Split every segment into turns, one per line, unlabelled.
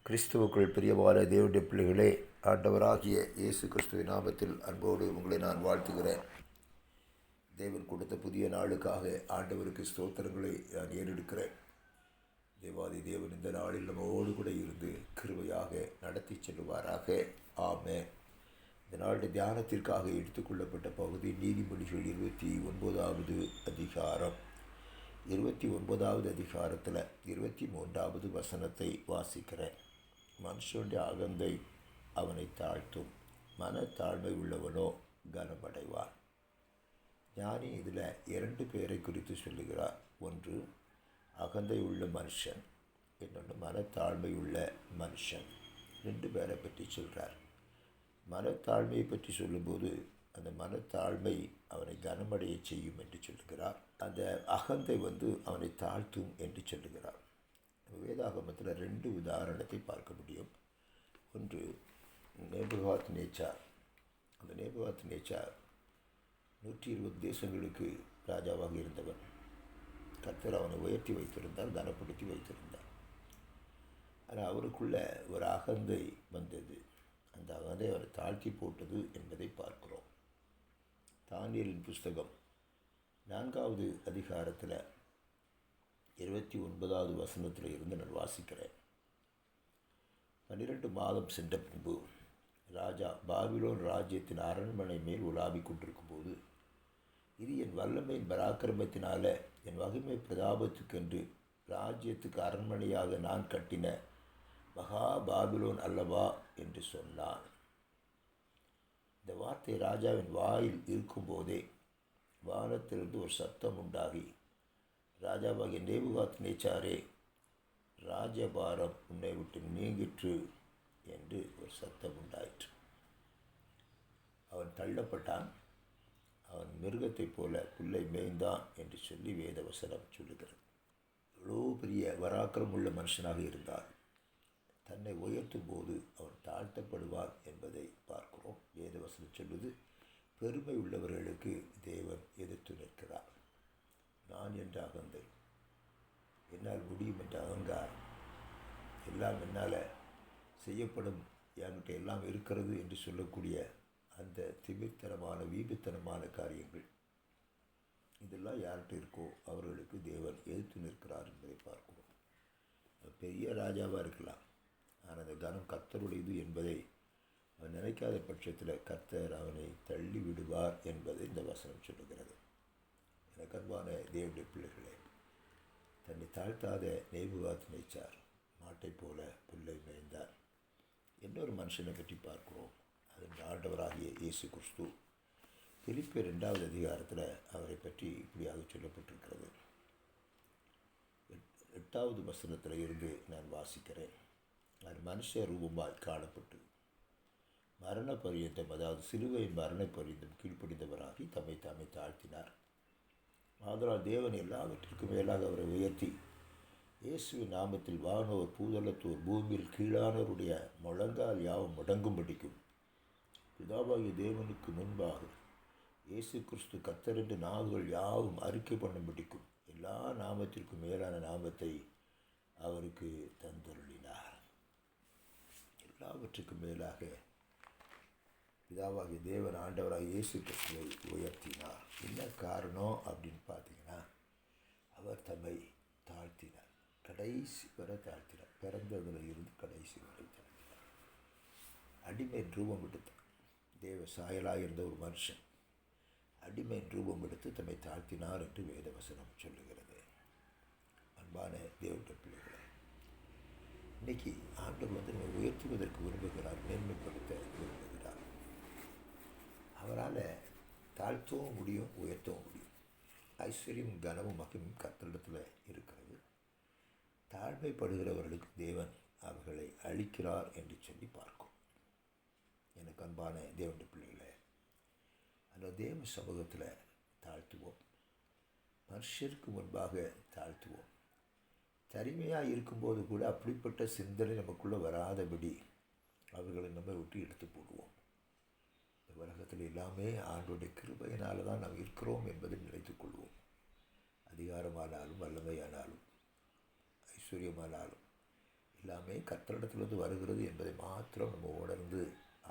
கிறிஸ்துவுக்குள் பிரியமான தேவனுடைய பிள்ளைகளே, ஆண்டவராகிய இயேசு கிறிஸ்துவின் நாமத்தில் அன்போடு உங்களை நான் வாழ்த்துகிறேன். தேவன் கொடுத்த புதிய நாளுக்காக ஆண்டவருக்கு ஸ்தோத்திரங்களை நான் ஏறெடுக்கிறேன். தேவாதி தேவன் இந்த நாளில் நம்மோடு கூட இருந்து கிருபையாக நடத்தி செல்வாராக. ஆமென். இந்த நாளுடைய தியானத்திற்காக எடுத்துக்கொள்ளப்பட்ட பகுதி நீதிமொழிகள் 29வது அதிகாரம். 29வது அதிகாரத்தில் 23வது வசனத்தை வாசிக்கிறேன். மனுஷனுடைய அகந்தை அவனை தாழ்த்தும், மனத்தாழ்மை உள்ளவனோ கனமடைவான். ஞானி இதில் 2 பேரை குறித்து சொல்லுகிறார். ஒன்று அகந்தை உள்ள மனுஷன், இன்னொன்று மனத்தாழ்மை உள்ள மனுஷன். 2 பேரை பற்றி சொல்கிறார். மனத்தாழ்மையை பற்றி சொல்லும்போது அந்த மனத்தாழ்மை அவனை கனமடைய செய்யும் என்று சொல்லுகிறார். அந்த அகந்தை அவனை தாழ்த்தும் என்று சொல்லுகிறார். வேதாகமத்தில் 2 உதாரணத்தை பார்க்க முடியும். ஒன்று நேபுகாத்நேச்சார். அந்த நேபுகாத்நேச்சார் 120 தேசங்களுக்கு ராஜாவாக இருந்தவன். கர்த்தர் அவனை உயர்த்தி வைத்திருந்தார், கனப்படுத்தி வைத்திருந்தார். ஆனால் அவருக்குள்ள ஒரு அகந்தை வந்தது. அந்த அகந்தை அவரை தாழ்த்தி போட்டது என்பதை பார்க்கிறோம். தானியேலின் புஸ்தகம் 4வது அதிகாரத்தில் 29வது வசனத்தில் இருந்து நான் வாசிக்கிறேன். 12 மாதம் சென்ற பின்பு ராஜா பாபிலோன் ராஜ்யத்தின் அரண்மனை மேல் உலாவிக் கொண்டிருக்கும் போது, இது என் வல்லமையின் பராக்கிரமத்தினால என் மகிமை பிரதாபத்துக்கென்று ராஜ்யத்துக்கு அரண்மனையாக நான் கட்டின மகா பாபிலோன் அல்லவா என்று சொன்னான். இந்த வார்த்தை ராஜாவின் வாயில் இருக்கும்போதே வானத்திலிருந்து ஒரு சத்தம் உண்டாகி, ராஜாவாகிய நேபுகாத்நேச்சாரே, ராஜபாரம் உன்னை விட்டு நீங்கிற்று என்று ஒரு சத்தம் உண்டாயிற்று. அவன் தள்ளப்பட்டான், அவன் மிருகத்தைப் போல புல்லை மேய்ந்தான் என்று சொல்லி வேதவசனம் சொல்லுகிறது. எவ்வளோ பெரிய பராக்கிரமுள்ள மனுஷனாக இருந்தால் தன்னை உயர்த்தும் போது அவன் தாழ்த்தப்படுவான் என்பதை பார்க்கிறோம். வேதவசனம் சொல்லுது, பெருமை உள்ளவர்களுக்கு தேவன் எதிர்த்து நிற்கிறார். நான் என்ற அகந்தை, என்னால் முடியும் என்ற அகங்காரம், எல்லாம் என்னால் செய்யப்படும், என்கிட்ட எல்லாம் இருக்கிறது என்று சொல்லக்கூடிய அந்த திமிர்த்தனமான வீபுத்தனமான காரியங்கள், இதெல்லாம் யார்கிட்ட இருக்கோ அவர்களுக்கு தேவன் எதிர்த்து நிற்கிறார் என்பதை பார்க்கிறோம். பெரிய ராஜாவாக இருக்கலாம், ஆனால் அந்த கனம் கர்த்தருடையது என்பதை அவன் நினைக்காத பட்சத்தில் கர்த்தர் அவனை தள்ளி விடுவார் என்பதை இந்த வசனம் சொல்லுகிறது. எனக்கு அன்பான தேவனுடைய பிள்ளைகளே, தன்னை தாழ்த்தாத நேபுகாத்நேச்சார் மாட்டை போல புல்லை மேய்ந்தார். இன்னொரு மனுஷனை பற்றி பார்க்கிறோம். அது ஆண்டவராகிய இயேசு கிறிஸ்து. பிலிப்பியர் 2வது அதிகாரத்தில் அவரை பற்றி இப்படியாக சொல்லப்பட்டிருக்கிறது. 8வது வசனத்தில் இருந்து நான் வாசிக்கிறேன். அது மனுஷ ரூபமாய் காணப்பட்டு மரண பரியந்தம், அதாவது சிலுவையின் மரண பரியந்தம் கீழ்ப்படிந்தவராகி தம்மை தாழ்த்தினார். ஆதலால் தேவன் எல்லாவற்றிற்கும் மேலாக அவரை உயர்த்தி இயேசுவின் நாமத்தில் வானோர் பூதளத்தோர் பூமியில் கீழானோருடைய முழங்கால் யாவும் முடங்கும்படிக்கும், பிதாவாகிய தேவனுக்கு முன்பாக இயேசு கிறிஸ்து கர்த்தர் என்று நாவுகள் யாவும் அறிக்கை பண்ணும்படிக்கும் எல்லா நாமத்திற்கும் மேலான நாமத்தை அவருக்கு தந்தருளினார். எல்லாவற்றுக்கும் மேலாக பிதாவாகிய தேவன் ஆண்டவராக இயேசு கிறிஸ்துவை உயர்த்தினார். என்ன காரணம் அப்படின்னு பார்த்தீங்கன்னா, அவர் தம்மை தாழ்த்தினார், கடைசி வரை தாழ்த்தினார். பிறந்ததில் இருந்து கடைசி வரை தாழ்த்தினார். அடிமை ரூபம் எடுத்தார். தேவ சாயலாக இருந்த ஒரு மனுஷன் அடிமை ரூபம் எடுத்து தம்மை தாழ்த்தினார் என்று வேதவசனம் சொல்லுகிறது. அன்பான தேவனுடைய பிள்ளைகளே, இன்னைக்கு ஆண்டவர் நம்மை உயர்த்துவதற்கு விரும்புகிறார், மேன்மைப்படுத்த விரும்புகிறார். அவரால் தாழ்த்தவும் முடியும், உயர்த்தவும் முடியும். ஐஸ்வர்யம் கனமும் மகிமும் கர்த்தரிடத்தில் இருக்கிறது. தாழ்மைப்படுகிறவர்களுக்கு தேவன் அவர்களை அழிக்கிறார் என்று சொல்லி பார்க்கும். எனக்கு அன்பான தேவனுடைய பிள்ளைகளை, அந்த தேவ சமூகத்தில் தாழ்த்துவோம், மனுஷருக்கு முன்பாக தாழ்த்துவோம். தனிமையாக இருக்கும்போது கூட அப்படிப்பட்ட சிந்தனை நமக்குள்ளே வராதபடி அவர்களை நம்ம விட்டு எடுத்து போடுவோம். இந்த உலகத்தில் எல்லாமே ஆண்டோடைய கிருபையினால தான் நாம் இருக்கிறோம் என்பதை நினைத்துக் கொள்வோம். அதிகாரமானாலும் வல்லமையானாலும் ஐஸ்வர்யமானாலும் எல்லாமே எல்லாமே கர்த்தரிடத்திலிருந்து வருகிறது என்பதை மாத்திரம் நம்ம உணர்ந்து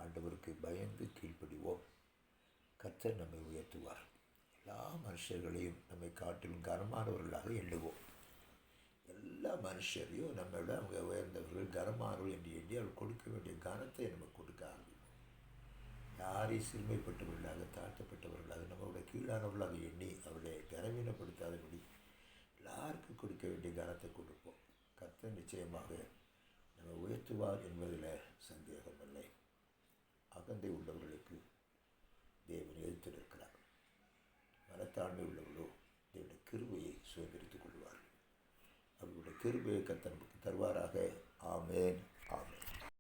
ஆண்டவருக்கு பயந்து கீழ்ப்படிவோம். கர்த்தர் நம்மை உயர்த்துவார். எல்லா மனுஷர்களையும் நம்மை காட்டிலும் கனமானவர்களாக எண்ணுவோம். எல்லா மனுஷரையும் நம்மை விட அவங்க உயர்ந்தவர்கள் கனமானவர்கள் என்று எண்ணி அவர் கொடுக்க வேண்டிய கனத்தை நம்ம கொடுக்க ஆரம்பிப்போம். யாரையும் சிறுமைப்பட்டவர்களாக தாழ்த்தப்பட்டவர்களாக நம்மளுடைய கீழானவர்களாக எண்ணி அவர்களை கனவீனப்படுத்தாதபடி எல்லாருக்கும் கொடுக்க வேண்டிய கனத்தை கொடுப்போம். கர்த்தர் நிச்சயமாக நம்ம உயர்த்துவார் என்பதில் சந்தேகமில்லை. அகந்தை உள்ளவர்களுக்கு தேவன் எதிர்த்து நிற்கிறார். மனத்தாண்மை உள்ளவர்களோ தேவனுடைய கிருபையை சுதந்திரித்துக் கொள்வார்கள். அவர்களுடைய கிருபையை கர்த்தர் நமக்கு தருவாராக. ஆமென்.